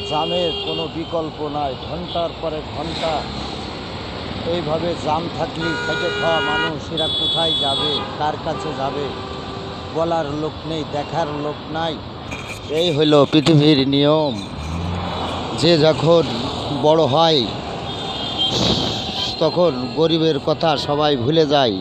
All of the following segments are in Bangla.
জামের কোনো বিকল্প নাই। ঘন্টার পরে ঘন্টা এইভাবে জাম থাকলে খেটে খাওয়া মানুষ এরা কোথায় যাবে, কার কাছে যাবে, বলার লোক নেই, দেখার লোক নাই। এই হলো পৃথিবীর নিয়ম। যে যখন বড় হয় তখন গরিবের কথা সবাই ভুলে যায়।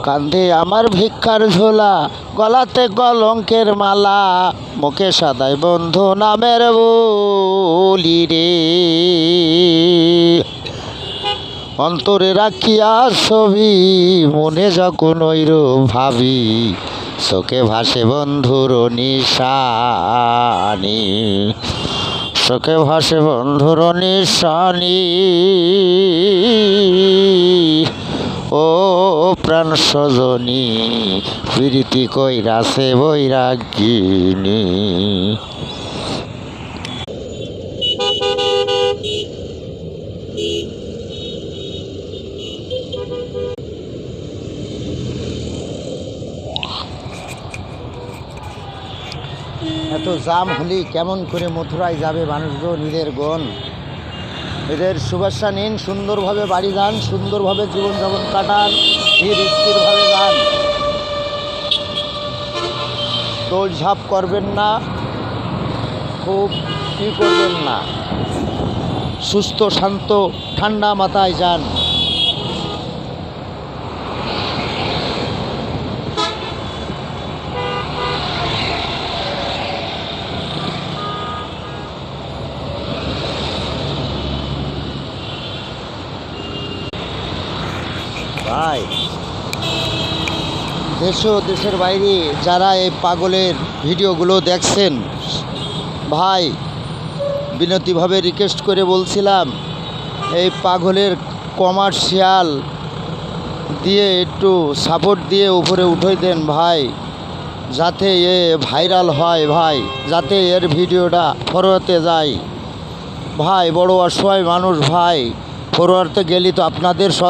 কাঁধে আমার ভিক্ষার ঝোলা, গলাতে কলঙ্কের মালা, মুখে সাদাই বন্ধু নামের বলি রে। অন্তরে রাখিয়া ছবি, মনে যখন ঐরূপ ভাবি, চোখে ভাসে বন্ধুর নিশানি, চোখে ভাসে বন্ধুর নিশানি। ও প্রাণ সজনী, প্রীতি কইরাছে বৈরাগিনী। এত জাম হলে কেমন করে মথুরায় যাবে মানুষজন? ঈদের গণ, এদের শুভেচ্ছা নিন, সুন্দরভাবে বাড়ি যান, সুন্দরভাবে জীবনযাপন কাটান, ধীর স্থিরভাবে যান, দৌড়ঝাঁপ করবেন না, খুব করবেন না, সুস্থ শান্ত ঠান্ডা মাথায় যান। ভাই, দেশ ও দেশের বাইরে যারা এই পাগলের ভিডিওগুলো দেখছেন, ভাই বিনতিভাবে রিকোয়েস্ট করে বলছিলাম, এই পাগলের কমার্শিয়াল দিয়ে একটু সাপোর্ট দিয়ে উপরে উঠে দেন ভাই, যাতে এ ভাইরাল হয় ভাই, যাতে এর ভিডিওটা ফরওয়ার্ডে যায় ভাই। বড় অসহায় মানুষ ভাই, ফরওয়ার্ডে গেলে তো আপনাদের সহজ